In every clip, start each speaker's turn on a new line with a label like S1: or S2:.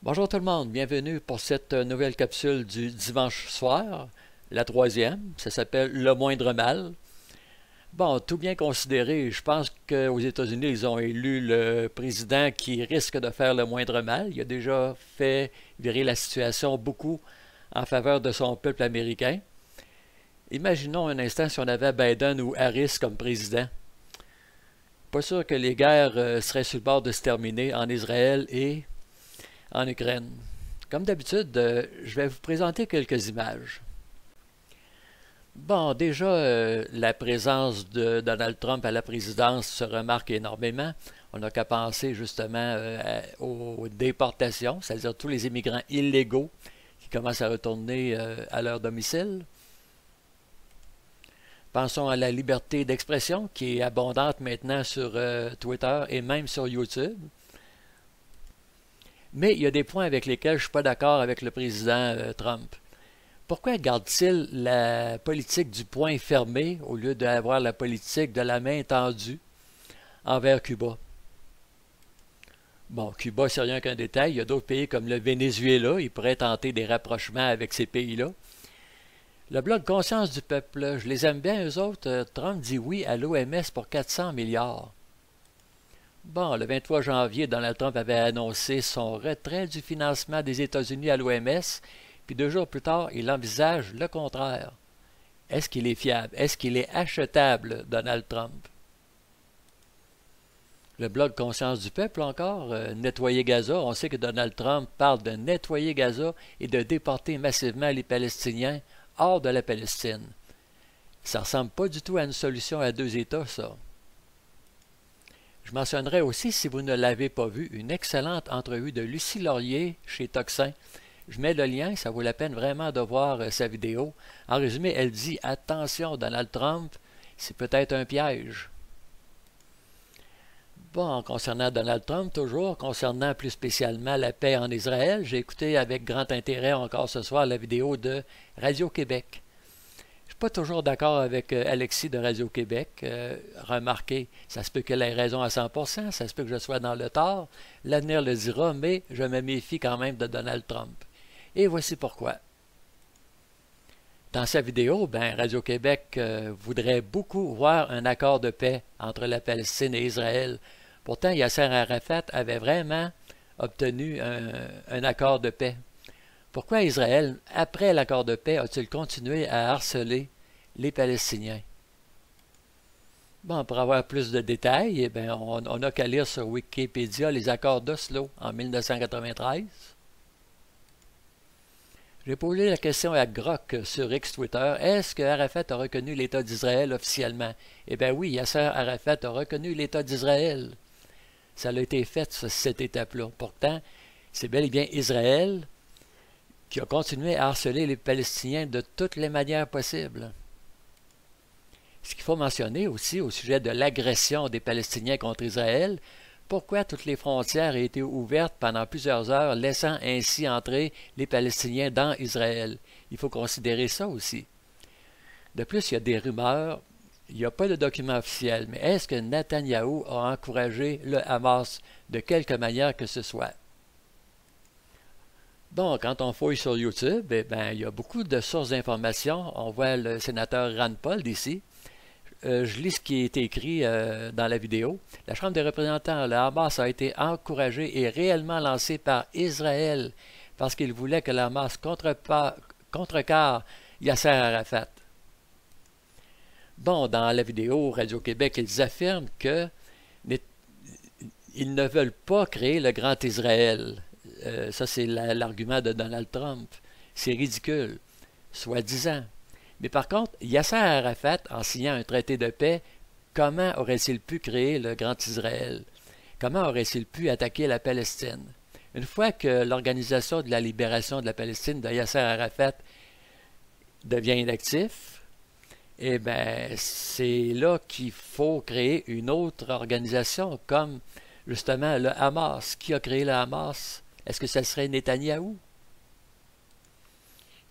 S1: Bonjour tout le monde, bienvenue pour cette nouvelle capsule du dimanche soir, la troisième, ça s'appelle Le moindre mal. Bon, tout bien considéré, je pense qu'aux États-Unis, ils ont élu le président qui risque de faire le moindre mal. Il a déjà fait virer la situation beaucoup en faveur de son peuple américain. Imaginons un instant si on avait Biden ou Harris comme président. Pas sûr que les guerres seraient sur le bord de se terminer en Israël et en Ukraine. Comme d'habitude, je vais vous présenter quelques images. Bon, déjà, la présence de Donald Trump à la présidence se remarque énormément. On n'a qu'à penser justement aux déportations, c'est-à-dire tous les immigrants illégaux qui commencent à retourner à leur domicile. Pensons à la liberté d'expression qui est abondante maintenant sur Twitter et même sur YouTube. Mais il y a des points avec lesquels je ne suis pas d'accord avec le président Trump. Pourquoi garde-t-il la politique du poing fermé au lieu d'avoir la politique de la main tendue envers Cuba? Bon, Cuba, c'est rien qu'un détail. Il y a d'autres pays comme le Venezuela. Il pourrait tenter des rapprochements avec ces pays-là. Le blog Conscience du peuple, je les aime bien, eux autres. Trump dit oui à l'OMS pour 400 milliards. Bon, le 23 janvier, Donald Trump avait annoncé son retrait du financement des États-Unis à l'OMS, puis 2 jours plus tard, il envisage le contraire. Est-ce qu'il est fiable? Est-ce qu'il est achetable, Donald Trump? Le blog Conscience du peuple encore, nettoyer Gaza. On sait que Donald Trump parle de nettoyer Gaza et de déporter massivement les Palestiniens hors de la Palestine. Ça ressemble pas du tout à une solution à 2 États, ça. Je mentionnerai aussi, si vous ne l'avez pas vu, une excellente entrevue de Lucie Laurier chez Toxin. Je mets le lien, ça vaut la peine vraiment de voir sa vidéo. En résumé, elle dit « Attention, Donald Trump, c'est peut-être un piège ». Bon, concernant Donald Trump, toujours, concernant plus spécialement la paix en Israël, j'ai écouté avec grand intérêt encore ce soir la vidéo de Radio-Québec. Je ne suis pas toujours d'accord avec Alexis de Radio-Québec. Remarquez, ça se peut qu'elle ait raison à 100%, ça se peut que je sois dans le tort. L'avenir le dira, mais je me méfie quand même de Donald Trump. Et voici pourquoi. Dans sa vidéo, Radio-Québec voudrait beaucoup voir un accord de paix entre la Palestine et Israël. Pourtant, Yasser Arafat avait vraiment obtenu un accord de paix. Pourquoi Israël, après l'accord de paix, a-t-il continué à harceler les Palestiniens? Bon, pour avoir plus de détails, on n'a qu'à lire sur Wikipédia les accords d'Oslo en 1993. J'ai posé la question à Grok sur X Twitter. Est-ce que Arafat a reconnu l'État d'Israël officiellement? Eh bien oui, Yasser Arafat a reconnu l'État d'Israël. Ça a été fait, cette étape-là. Pourtant, c'est bel et bien Israël qui a continué à harceler les Palestiniens de toutes les manières possibles. Ce qu'il faut mentionner aussi au sujet de l'agression des Palestiniens contre Israël, pourquoi toutes les frontières ont été ouvertes pendant plusieurs heures, laissant ainsi entrer les Palestiniens dans Israël. Il faut considérer ça aussi. De plus, il y a des rumeurs, il n'y a pas de document officiel, mais est-ce que Netanyahou a encouragé le Hamas de quelque manière que ce soit? Bon, quand on fouille sur YouTube, il y a beaucoup de sources d'informations. On voit le sénateur Rand Paul d'ici. Je lis ce qui est écrit dans la vidéo. La Chambre des représentants, le Hamas a été encouragé et réellement lancé par Israël parce qu'il voulait que le Hamas contrecarre Yasser Arafat. Bon, dans la vidéo Radio-Québec, ils affirment qu'ils ne veulent pas créer le Grand Israël. Ça, c'est l'argument de Donald Trump. C'est ridicule, soi-disant. Mais par contre, Yasser Arafat, en signant un traité de paix, comment aurait-il pu créer le Grand Israël? Comment aurait-il pu attaquer la Palestine? Une fois que l'Organisation de la libération de la Palestine de Yasser Arafat devient inactif, c'est là qu'il faut créer une autre organisation, comme justement le Hamas. Qui a créé le Hamas? Est-ce que ce serait Netanyahou?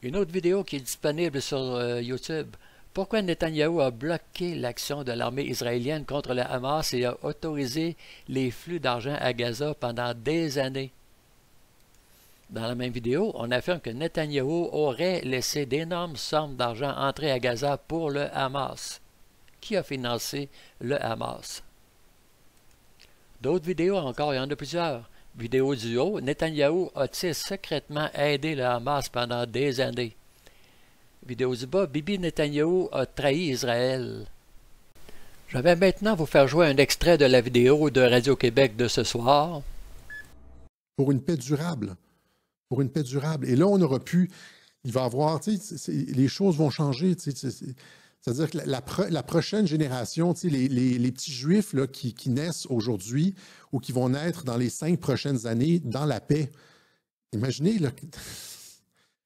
S1: Une autre vidéo qui est disponible sur YouTube. Pourquoi Netanyahou a bloqué l'action de l'armée israélienne contre le Hamas et a autorisé les flux d'argent à Gaza pendant des années? Dans la même vidéo, on affirme que Netanyahou aurait laissé d'énormes sommes d'argent entrer à Gaza pour le Hamas. Qui a financé le Hamas? D'autres vidéos encore, il y en a plusieurs. Vidéo du haut, Netanyahou a-t-il secrètement aidé le Hamas pendant des années? Vidéo du bas, Bibi Netanyahou a trahi Israël. Je vais maintenant vous faire jouer un extrait de la vidéo de Radio-Québec de ce soir.
S2: Pour une paix durable. Pour une paix durable. Et là, on aura pu, il va y avoir, les choses vont changer. C'est-à-dire que la prochaine génération, les petits Juifs là, qui naissent aujourd'hui ou qui vont naître dans les 5 prochaines années dans la paix, imaginez là,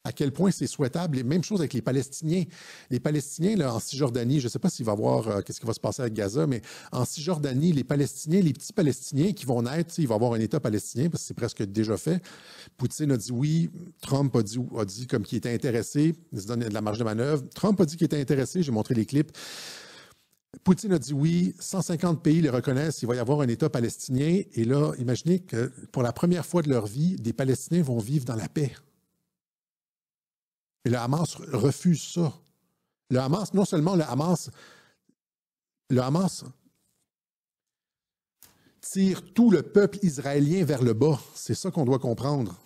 S2: à quel point c'est souhaitable. Et même chose avec les Palestiniens. Les Palestiniens, là, en Cisjordanie, je ne sais pas s'il va y avoir qu'est-ce qui va se passer avec Gaza, mais en Cisjordanie, les Palestiniens, les petits Palestiniens qui vont naître, il va y avoir un État palestinien parce que c'est presque déjà fait. Poutine a dit oui, Trump a dit comme qu'il était intéressé, il se donne de la marge de manœuvre. Trump a dit qu'il était intéressé, j'ai montré les clips. Poutine a dit oui, 150 pays les reconnaissent, il va y avoir un État palestinien. Et là, imaginez que pour la première fois de leur vie, des Palestiniens vont vivre dans la paix. Et le Hamas refuse ça. Le Hamas, non seulement le Hamas tire tout le peuple israélien vers le bas. C'est ça qu'on doit comprendre.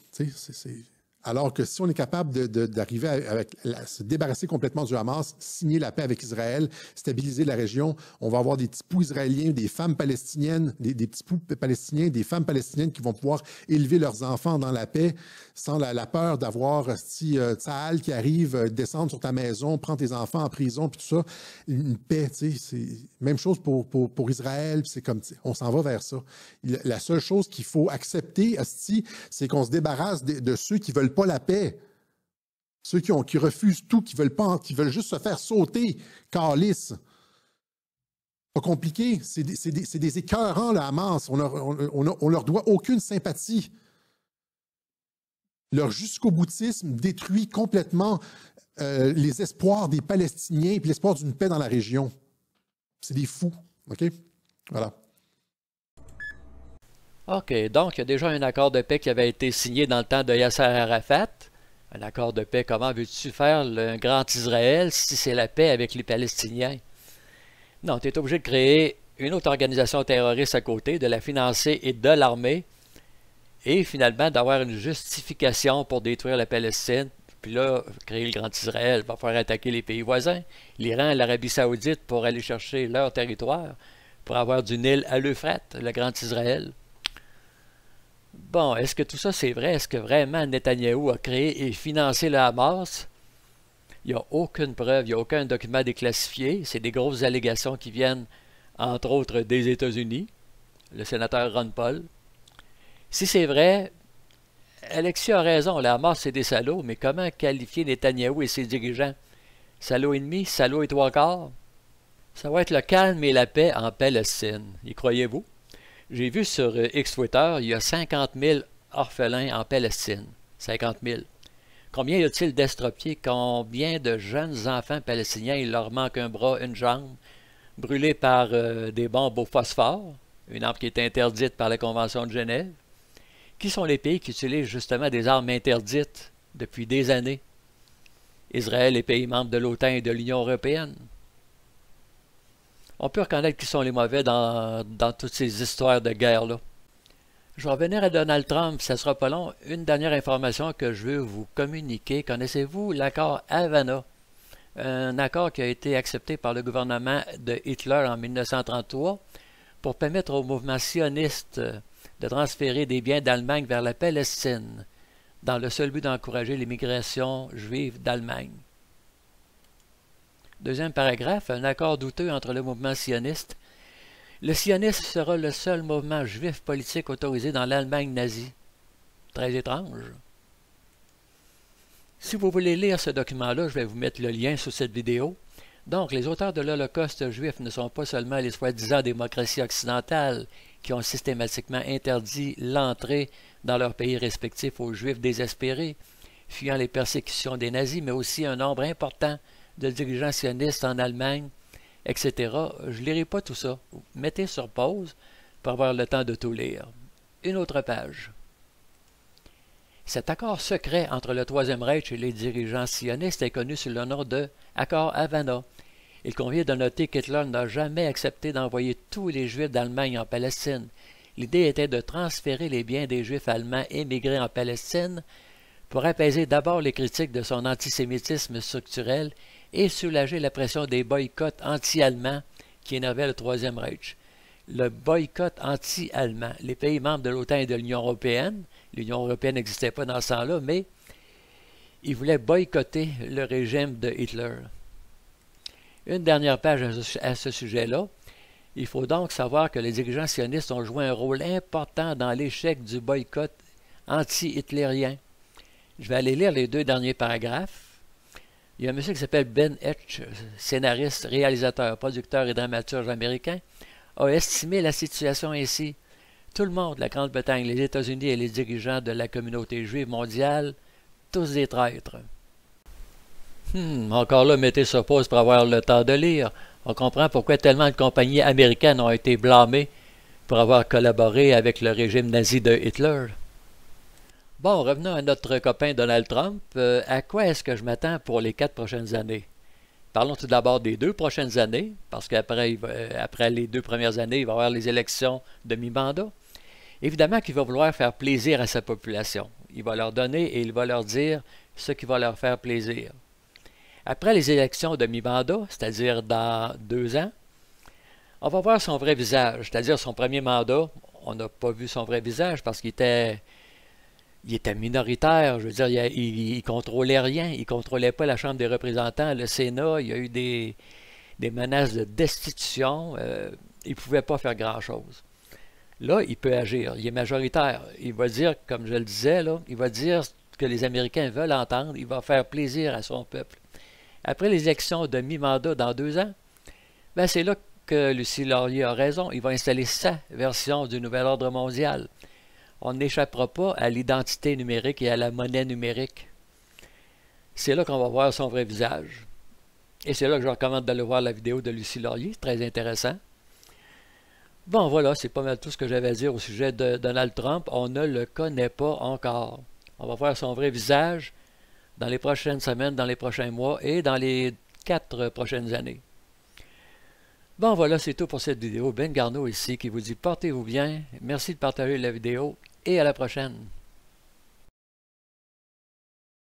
S2: Alors que si on est capable d'arriver à se débarrasser complètement du Hamas, signer la paix avec Israël, stabiliser la région, on va avoir des petits poux israéliens, des femmes palestiniennes, des petits poux palestiniens, des femmes palestiniennes qui vont pouvoir élever leurs enfants dans la paix sans la peur d'avoir Tsahal qui arrive, descendre sur ta maison, prendre tes enfants en prison, puis tout ça. Une paix, tu sais, c'est même chose pour Israël, c'est comme, on s'en va vers ça. La seule chose qu'il faut accepter, c'est qu'on se débarrasse de ceux qui veulent pas la paix. Ceux qui refusent tout, qui veulent juste se faire sauter, calice. Pas compliqué, c'est des écœurants, le Hamas. On leur doit aucune sympathie. Leur jusqu'au-boutisme détruit complètement les espoirs des Palestiniens et l'espoir d'une paix dans la région. C'est des fous, OK? Voilà.
S1: OK, donc il y a déjà un accord de paix qui avait été signé dans le temps de Yasser Arafat. Un accord de paix, comment veux-tu faire le grand Israël si c'est la paix avec les Palestiniens? Non, tu es obligé de créer une autre organisation terroriste à côté, de la financer et de l'armer, et finalement d'avoir une justification pour détruire la Palestine. Puis là, créer le grand Israël va faire attaquer les pays voisins, l'Iran et l'Arabie Saoudite pour aller chercher leur territoire, pour avoir du Nil à l'Euphrate, le grand Israël. Bon, est-ce que tout ça c'est vrai? Est-ce que vraiment Netanyahou a créé et financé le Hamas? Il n'y a aucune preuve, il n'y a aucun document déclassifié. C'est des grosses allégations qui viennent, entre autres, des États-Unis. Le sénateur Ron Paul. Si c'est vrai, Alexis a raison, le Hamas c'est des salauds, mais comment qualifier Netanyahou et ses dirigeants? Salauds et demi, salauds et trois quarts? Ça va être le calme et la paix en Palestine. Y croyez-vous? J'ai vu sur X Twitter, il y a 50 000 orphelins en Palestine. 50 000. Combien y a-t-il d'estropiés? Combien de jeunes enfants palestiniens, il leur manque un bras, une jambe, brûlés par des bombes au phosphore, une arme qui est interdite par la Convention de Genève? Qui sont les pays qui utilisent justement des armes interdites depuis des années? Israël et pays membres de l'OTAN et de l'Union européenne. On peut reconnaître qui sont les mauvais dans toutes ces histoires de guerre-là. Je vais revenir à Donald Trump, ça ne sera pas long. Une dernière information que je veux vous communiquer. Connaissez-vous l'accord Havana? Un accord qui a été accepté par le gouvernement de Hitler en 1933 pour permettre au mouvement sioniste de transférer des biens d'Allemagne vers la Palestine, dans le seul but d'encourager l'immigration juive d'Allemagne. Deuxième paragraphe, un accord douteux entre le mouvement sioniste. Le sionisme sera le seul mouvement juif politique autorisé dans l'Allemagne nazie. Très étrange. Si vous voulez lire ce document-là, je vais vous mettre le lien sous cette vidéo. Donc, les auteurs de l'Holocauste juif ne sont pas seulement les soi-disant démocraties occidentales qui ont systématiquement interdit l'entrée dans leurs pays respectifs aux Juifs désespérés, fuyant les persécutions des nazis, mais aussi un nombre important de dirigeants sionistes en Allemagne, etc. Je ne lirai pas tout ça. Mettez sur pause pour avoir le temps de tout lire. Une autre page. Cet accord secret entre le Troisième Reich et les dirigeants sionistes est connu sous le nom de Accord Havana. Il convient de noter qu'Hitler n'a jamais accepté d'envoyer tous les Juifs d'Allemagne en Palestine. L'idée était de transférer les biens des Juifs allemands émigrés en Palestine pour apaiser d'abord les critiques de son antisémitisme structurel et soulager la pression des boycotts anti-allemands qui énervaient le Troisième Reich. Le boycott anti-allemand. Les pays membres de l'OTAN et de l'Union européenne n'existait pas dans ce temps-là, mais ils voulaient boycotter le régime de Hitler. Une dernière page à ce sujet-là. Il faut donc savoir que les dirigeants sionistes ont joué un rôle important dans l'échec du boycott anti-hitlérien. Je vais aller lire les 2 derniers paragraphes. Il y a un monsieur qui s'appelle Ben Etch, scénariste, réalisateur, producteur et dramaturge américain, a estimé la situation ainsi. Tout le monde, la Grande-Bretagne, les États-Unis et les dirigeants de la communauté juive mondiale, tous des traîtres. Encore là, mettez sur pause pour avoir le temps de lire. On comprend pourquoi tellement de compagnies américaines ont été blâmées pour avoir collaboré avec le régime nazi de Hitler. Bon, revenons à notre copain Donald Trump. À quoi est-ce que je m'attends pour les 4 prochaines années? Parlons tout d'abord des 2 prochaines années, parce qu'après après les 2 premières années, il va y avoir les élections de mi-mandat. Évidemment qu'il va vouloir faire plaisir à sa population. Il va leur donner et il va leur dire ce qui va leur faire plaisir. Après les élections de mi-mandat, c'est-à-dire dans 2 ans, on va voir son vrai visage, c'est-à-dire son premier mandat. On n'a pas vu son vrai visage parce qu'il était minoritaire. Je veux dire, il contrôlait rien. Il ne contrôlait pas la Chambre des représentants, le Sénat. Il y a eu des menaces de destitution. Il ne pouvait pas faire grand-chose. Là, il peut agir. Il est majoritaire. Il va dire, comme je le disais, là, il va dire ce que les Américains veulent entendre. Il va faire plaisir à son peuple. Après les élections de mi-mandat dans 2 ans, ben c'est là que Lucie Laurier a raison. Il va installer sa version du nouvel ordre mondial. On n'échappera pas à l'identité numérique et à la monnaie numérique. C'est là qu'on va voir son vrai visage. Et c'est là que je recommande d'aller voir la vidéo de Lucie Laurier, très intéressant. Bon, voilà, c'est pas mal tout ce que j'avais à dire au sujet de Donald Trump. On ne le connaît pas encore. On va voir son vrai visage dans les prochaines semaines, dans les prochains mois et dans les 4 prochaines années. Bon, voilà, c'est tout pour cette vidéo. Ben Garneau ici qui vous dit portez-vous bien. Merci de partager la vidéo et à la prochaine.